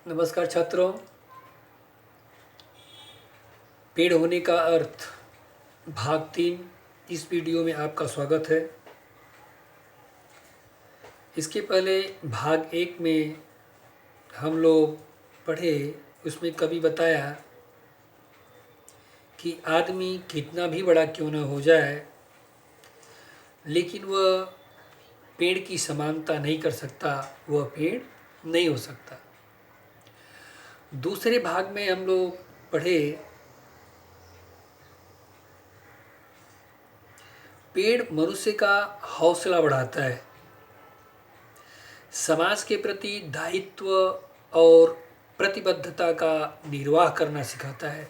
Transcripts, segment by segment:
नमस्कार छात्रों। पेड़ होने का अर्थ भाग 3 इस वीडियो में आपका स्वागत है। इसके पहले भाग 1 में हम लोग पढ़े, उसमें कवि बताया कि आदमी कितना भी बड़ा क्यों न हो जाए लेकिन वह पेड़ की समानता नहीं कर सकता, वह पेड़ नहीं हो सकता। दूसरे भाग में हम लोग पढ़े पेड़ मनुष्य का हौसला बढ़ाता है, समाज के प्रति दायित्व और प्रतिबद्धता का निर्वाह करना सिखाता है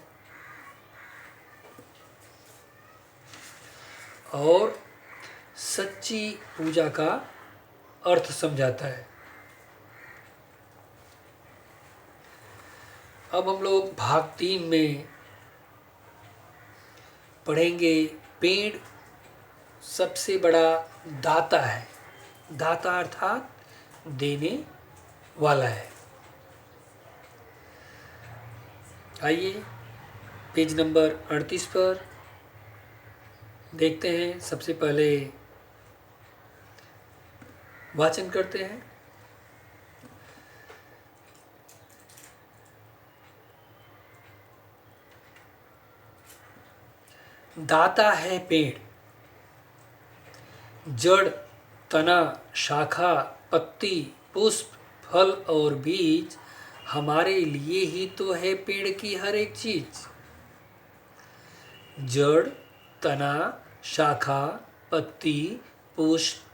और सच्ची पूजा का अर्थ समझाता है। अब हम लोग भाग 3 में पढ़ेंगे पेड़ सबसे बड़ा दाता है। दाता अर्थात देने वाला है। आइए पेज नंबर 38 पर देखते हैं। सबसे पहले वाचन करते हैं। दाता है पेड़, जड़, तना, शाखा, पत्ती, पुष्प, फल और बीज हमारे लिए ही तो है पेड़ की हर एक चीज। जड़, तना, शाखा, पत्ती, पुष्प,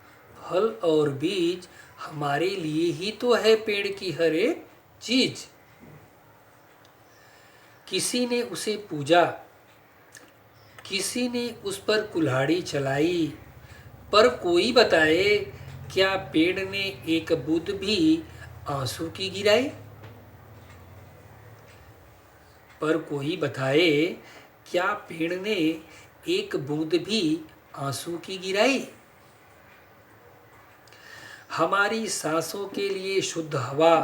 फल और बीज हमारे लिए ही तो है पेड़ की हर एक चीज। किसी ने उसे पूजा, किसी ने उस पर कुल्हाड़ी चलाई, पर कोई बताए क्या पेड़ ने एक बूंद भी आंसू की गिराई। पर कोई बताए क्या पेड़ ने एक बूंद भी आंसू की गिराई। हमारी सांसों के लिए शुद्ध हवा,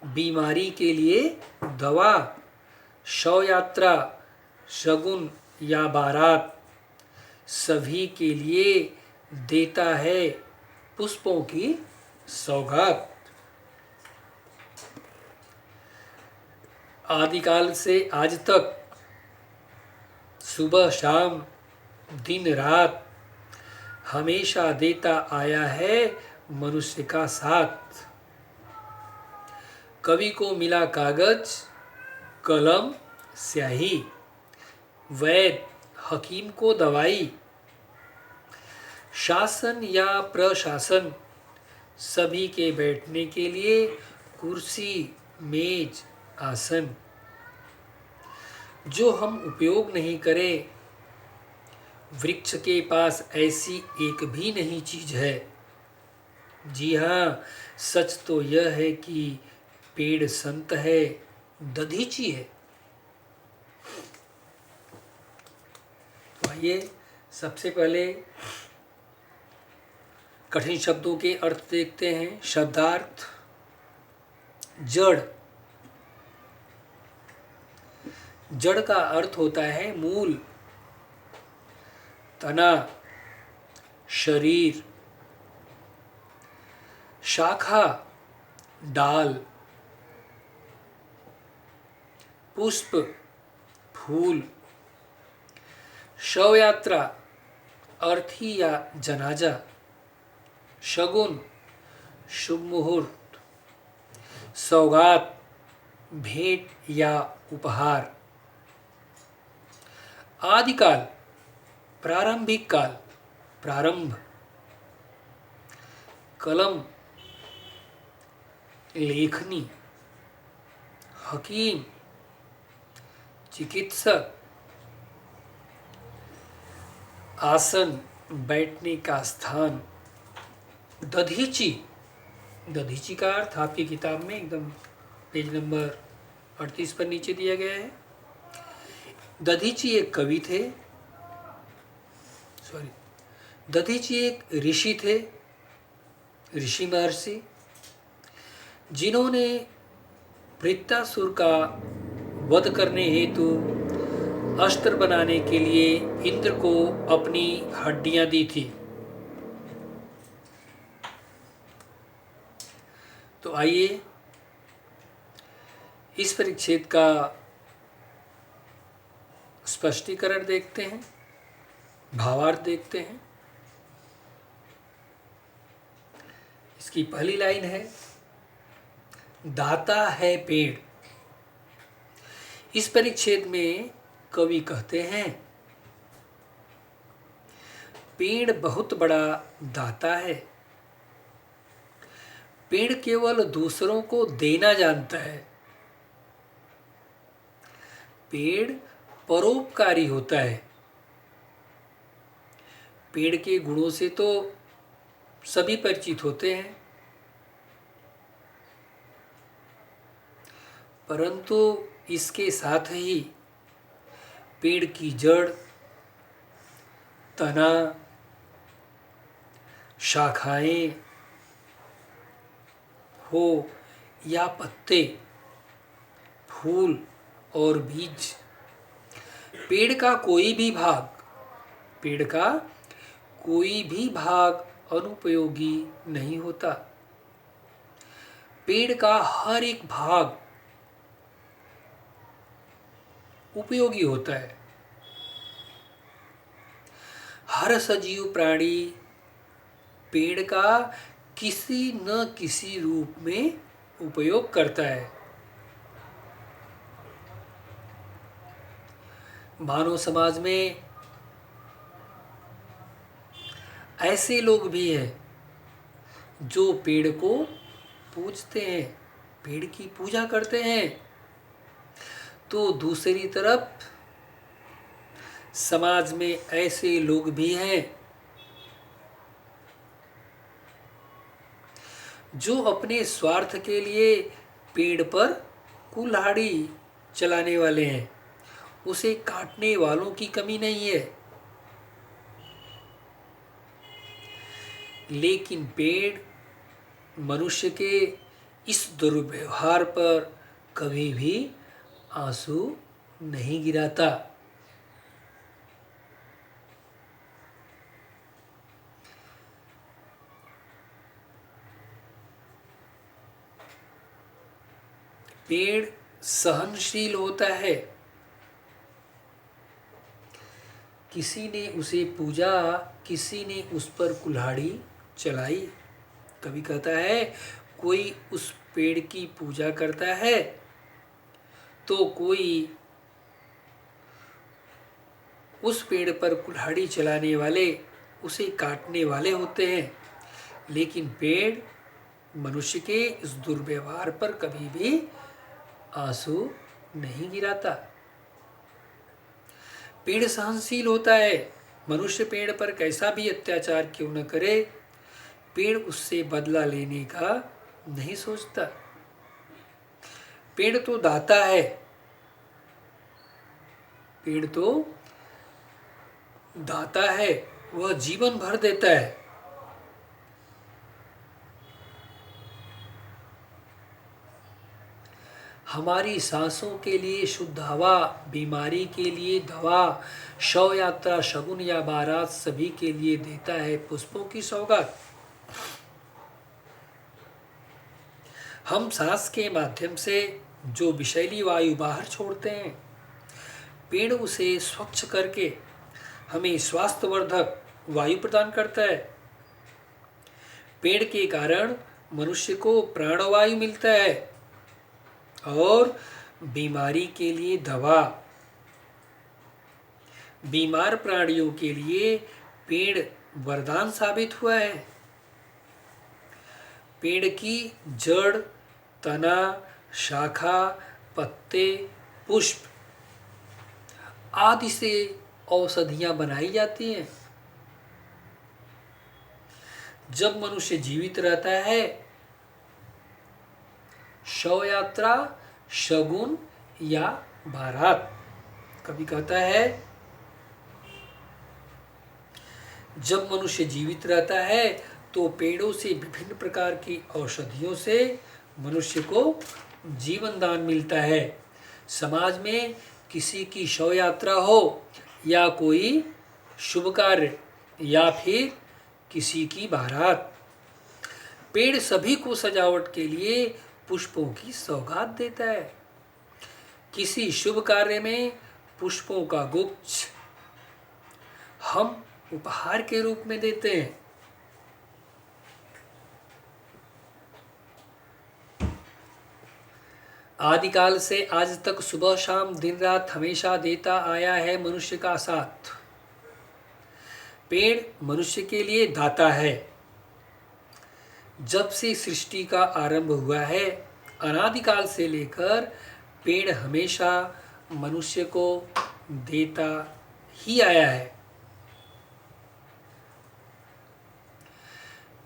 बीमारी के लिए दवा, शव यात्रा, शगुन या बारात सभी के लिए देता है पुष्पों की सौगात। आदिकाल से आज तक सुबह शाम दिन रात हमेशा देता आया है मनुष्य का साथ। कवि को मिला कागज, कलम, स्याही, वैद्य हकीम को दवाई, शासन या प्रशासन सभी के बैठने के लिए कुर्सी, मेज, आसन। जो हम उपयोग नहीं करें, वृक्ष के पास ऐसी एक भी नहीं चीज है। जी हाँ, सच तो यह है कि पेड़ संत है, दधीची है। तो आइए सबसे पहले कठिन शब्दों के अर्थ देखते हैं। शब्दार्थ। जड़। जड़ का अर्थ होता है मूल, तना, शरीर, शाखा, डाल, पुष्प, फूल, शव यात्रा, अर्थी या जनाजा, शगुन, शुभ मुहूर्त, सौगात, भेंट या उपहार। आदिकाल, प्रारंभिक काल, प्रारंभ। कलम, लेखनी। हकीम, चिकित्सक। आसन, बैठने का स्थान। दधीची। दधीची का अर्थ आपकी किताब में एकदम पेज नंबर 38 पर नीचे दिया गया है। दधीची एक कवि थे, दधीची एक ऋषि थे, ऋषि महर्षि, जिन्होंने वृत्तासुर का वध करने हेतु अस्त्र बनाने के लिए इंद्र को अपनी हड्डियां दी थी। तो आइए इस परिच्छेद का स्पष्टीकरण देखते हैं, भावार्थ देखते हैं। इसकी पहली लाइन है, दाता है पेड़। इस परिच्छेद में कवि कहते हैं, पेड़ बहुत बड़ा दाता है। पेड़ केवल दूसरों को देना जानता है। पेड़ परोपकारी होता है। पेड़ के गुणों से तो सभी परिचित होते हैं, परंतु इसके साथ ही पेड़ की जड़, तना, शाखाएं हो या पत्ते, फूल और बीज, पेड़ का कोई भी भाग अनुपयोगी नहीं होता। पेड़ का हर एक भाग उपयोगी होता है। हर सजीव प्राणी पेड़ का किसी न किसी रूप में उपयोग करता है। मानव समाज में ऐसे लोग भी हैं जो पेड़ को पूजते हैं, पेड़ की पूजा करते हैं। तो दूसरी तरफ समाज में ऐसे लोग भी हैं जो अपने स्वार्थ के लिए पेड़ पर कुल्हाड़ी चलाने वाले हैं। उसे काटने वालों की कमी नहीं है, लेकिन पेड़ मनुष्य के इस दुर्व्यवहार पर कभी भी आंसू नहीं गिराता। पेड़ सहनशील होता है। किसी ने उसे पूजा, किसी ने उस पर कुल्हाड़ी चलाई। कभी कहता है, कोई उस पेड़ की पूजा करता है तो कोई उस पेड़ पर कुल्हाड़ी चलाने वाले, उसे काटने वाले होते हैं। लेकिन पेड़ मनुष्य के इस दुर्व्यवहार पर कभी भी आंसू नहीं गिराता। पेड़ सहनशील होता है। मनुष्य पेड़ पर कैसा भी अत्याचार क्यों न करे, पेड़ उससे बदला लेने का नहीं सोचता। पेड़ तो दाता है, पेड़ तो दाता है, वह जीवन भर देता है। हमारी सांसों के लिए शुद्ध हवा, बीमारी के लिए दवा, शव यात्रा, शगुन या बारात सभी के लिए देता है पुष्पों की सौगात। हम सांस के माध्यम से जो विषैली वायु बाहर छोड़ते हैं, पेड़ उसे स्वच्छ करके हमें स्वास्थ्यवर्धक वायु प्रदान करता है। पेड़ के कारण मनुष्य को प्राणवायु मिलता है और बीमारी के लिए दवा। बीमार प्राणियों के लिए पेड़ वरदान साबित हुआ है। पेड़ की जड़, तना, शाखा, पत्ते, पुष्प आदि से औषधियां बनाई जाती हैं। जब मनुष्य जीवित रहता है, शव यात्रा, शगुन या बारात, कभी कहता है जब मनुष्य जीवित रहता है तो पेड़ों से विभिन्न प्रकार की औषधियों से मनुष्य को जीवन दान मिलता है। समाज में किसी की शव यात्रा हो या कोई शुभ कार्य या फिर किसी की बारात, पेड़ सभी को सजावट के लिए पुष्पों की सौगात देता है। किसी शुभ कार्य में पुष्पों का गुच्छ हम उपहार के रूप में देते हैं। आदिकाल से आज तक सुबह शाम दिन रात हमेशा देता आया है मनुष्य का साथ। पेड़ मनुष्य के लिए दाता है। जब से सृष्टि का आरंभ हुआ है, अनादिकाल से लेकर पेड़ हमेशा मनुष्य को देता ही आया है।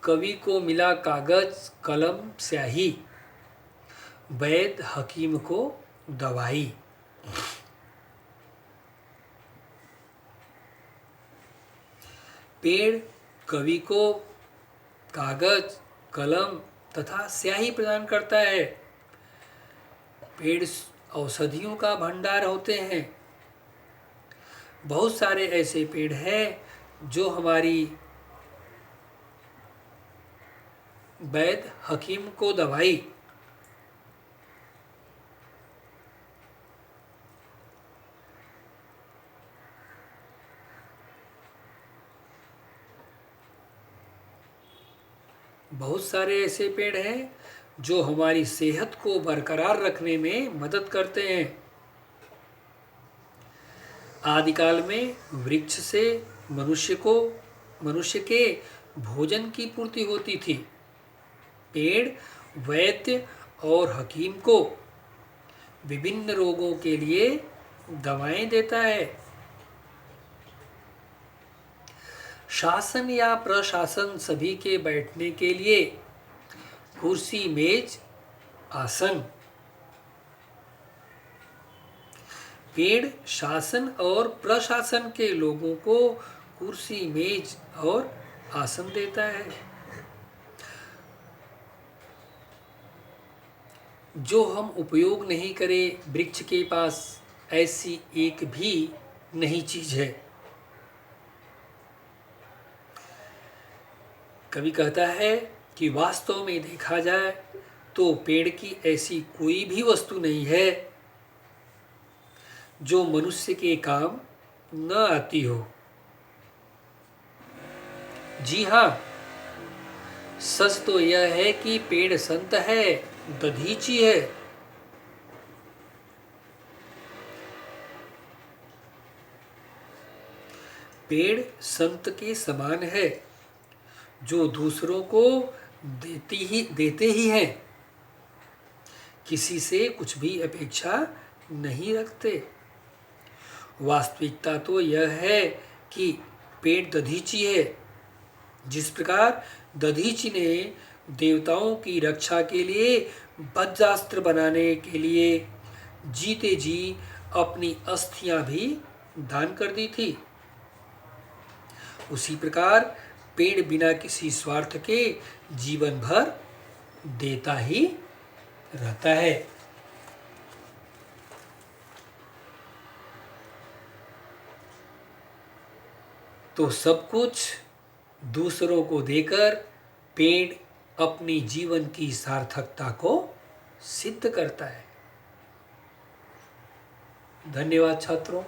कवि को मिला कागज कलम स्याही, वैद्य हकीम को दवाई। पेड़ कवि को कागज कलम तथा स्याही प्रदान करता है। पेड़ औषधियों का भंडार होते हैं। बहुत सारे ऐसे पेड़ हैं जो हमारी वैद्य हकीम को दवाई। बहुत सारे ऐसे पेड़ हैं जो हमारी सेहत को बरकरार रखने में मदद करते हैं। आदिकाल में वृक्ष से मनुष्य के भोजन की पूर्ति होती थी। पेड़ वैद्य और हकीम को विभिन्न रोगों के लिए दवाएं देता है। शासन या प्रशासन सभी के बैठने के लिए कुर्सी मेज आसन। पेड़ शासन और प्रशासन के लोगों को कुर्सी मेज और आसन देता है। जो हम उपयोग नहीं करें, वृक्ष के पास ऐसी एक भी नहीं चीज है। कवि कहता है कि वास्तव में देखा जाए तो पेड़ की ऐसी कोई भी वस्तु नहीं है जो मनुष्य के काम न आती हो। जी हाँ, सच तो यह है कि पेड़ संत है, दधीची है। पेड़ संत के समान है जो दूसरों को देते ही हैं, किसी से कुछ भी अपेक्षा नहीं रखते। वास्तविकता तो यह है कि पेड़ दधीची है। जिस प्रकार दधीची ने देवताओं की रक्षा के लिए वज्रास्त्र बनाने के लिए जीते जी अपनी अस्थियां भी दान कर दी थी, उसी प्रकार पेड़ बिना किसी स्वार्थ के जीवन भर देता ही रहता है। तो सब कुछ दूसरों को देकर पेड़ अपनी जीवन की सार्थकता को सिद्ध करता है। धन्यवाद छात्रों।